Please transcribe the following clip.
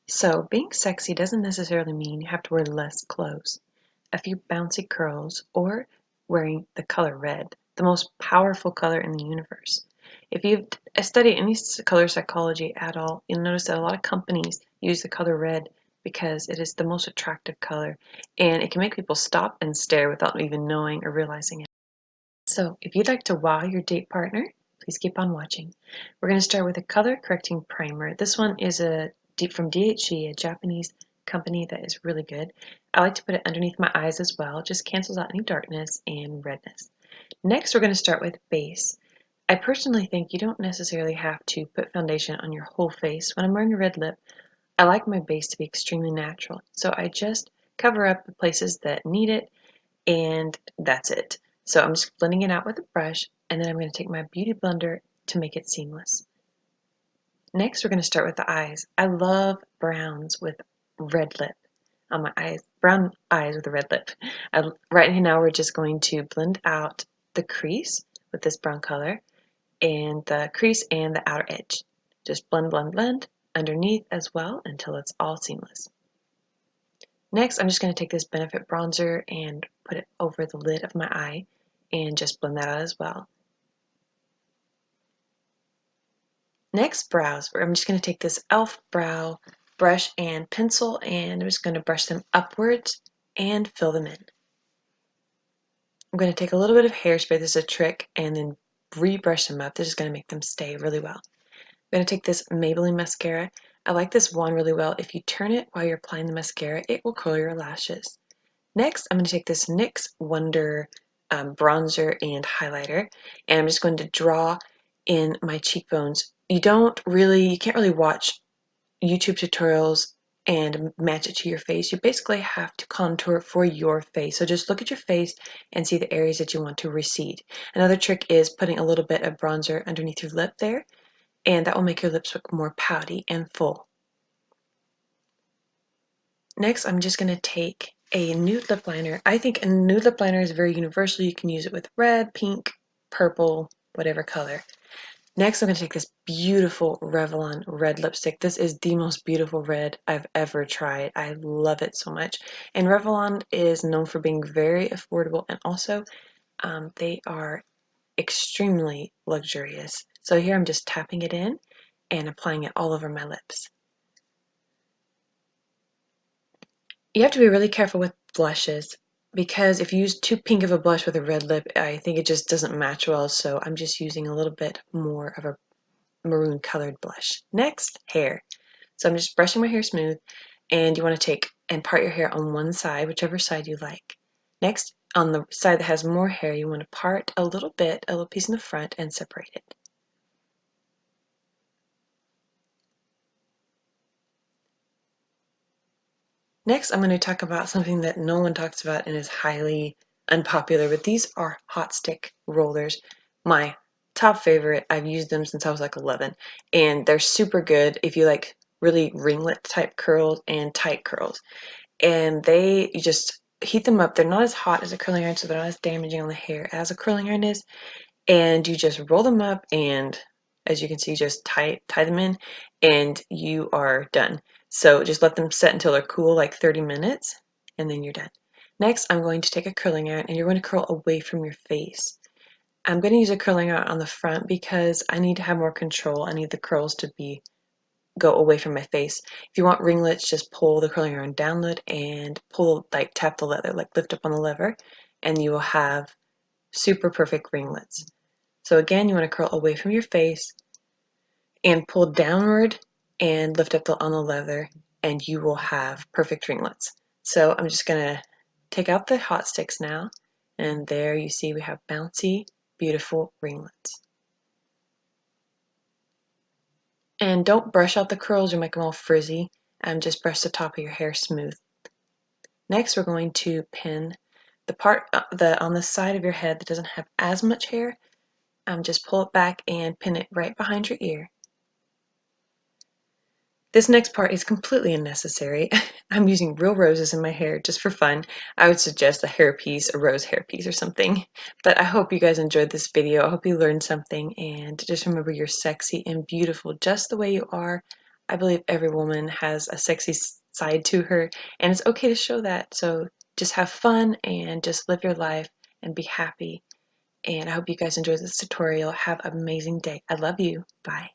So, being sexy doesn't necessarily mean you have to wear less clothes. A few bouncy curls, or wearing the color red, the most powerful color in the universe. If you've studied any color psychology at all, you'll notice that a lot of companies use the color red because it is the most attractive color and it can make people stop and stare without even knowing or realizing it. So, if you'd like to wow your date partner, please keep on watching. We're going to start with a color correcting primer. This one is from DHC, a Japanese company that is really good. I like to put it underneath my eyes as well. It just cancels out any darkness and redness. Next, we're going to start with base. I personally think you don't necessarily have to put foundation on your whole face. When I'm wearing a red lip, I like my base to be extremely natural. So I just cover up the places that need it, and that's it. So I'm just blending it out with a brush, and then I'm going to take my beauty blender to make it seamless. Next, we're going to start with the eyes. I love browns with red lip on my eyes, brown eyes with a red lip. Right now, we're just going to blend out the crease with this brown color, and the crease and the outer edge. Just blend, blend, blend underneath as well until it's all seamless. Next, I'm just going to take this Benefit bronzer and put it over the lid of my eye and just blend that out as well. Next, brows. I'm just going to take this e.l.f. brow brush and pencil, and I'm just going to brush them upwards and fill them in. I'm going to take a little bit of hairspray, this is a trick, and then rebrush them up. This is going to make them stay really well. I'm going to take this Maybelline mascara. I like this wand really well. If you turn it while you're applying the mascara, it will curl your lashes. Next, I'm going to take this NYX Wonder bronzer and highlighter, and I'm just going to draw in my cheekbones. You can't really watch YouTube tutorials and match it to your face. You basically have to contour for your face. So just look at your face and see the areas that you want to recede. Another trick is putting a little bit of bronzer underneath your lip there, and that will make your lips look more pouty and full. Next, I'm just going to take a nude lip liner. I think a nude lip liner is very universal. You can use it with red, pink, purple, whatever color. Next, I'm going to take this beautiful Revlon red lipstick. This is the most beautiful red I've ever tried. I love it so much. And Revlon is known for being very affordable, and also they are extremely luxurious. So here I'm just tapping it in and applying it all over my lips. You have to be really careful with blushes because if you use too pink of a blush with a red lip, I think it just doesn't match well, so I'm just using a little bit more of a maroon colored blush. Next, hair. So I'm just brushing my hair smooth, and you want to take and part your hair on one side, whichever side you like. Next, on the side that has more hair, you want to part a little piece in the front and separate it. Next, I'm going to talk about something that no one talks about and is highly unpopular, but these are hot stick rollers. My top favorite. I've used them since I was like 11, and they're super good if you like really ringlet type curls and tight curls. And you just heat them up. They're not as hot as a curling iron, so they're not as damaging on the hair as a curling iron is. And you just roll them up, and as you can see, just tie them in, and you are done. So just let them set until they're cool, like 30 minutes, and then you're done. Next, I'm going to take a curling iron, and you're going to curl away from your face. I'm going to use a curling iron on the front because I need to have more control. I need the curls to go away from my face. If you want ringlets, just pull the curling iron downward and tap the leather, like lift up on the lever, and you will have super perfect ringlets. So again, you want to curl away from your face and pull downward and lift up on the leather, and you will have perfect ringlets. So I'm just going to take out the hot sticks now, and there you see we have bouncy, beautiful ringlets. And don't brush out the curls, you'll make them all frizzy. Just brush the top of your hair smooth. Next, we're going to pin the part on the side of your head that doesn't have as much hair. Just pull it back and pin it right behind your ear. This next part is completely unnecessary. I'm using real roses in my hair just for fun. I would suggest a rose hairpiece or something. But I hope you guys enjoyed this video. I hope you learned something, and just remember you're sexy and beautiful just the way you are. I believe every woman has a sexy side to her, and it's okay to show that. So just have fun and just live your life and be happy. And I hope you guys enjoyed this tutorial. Have an amazing day. I love you. Bye.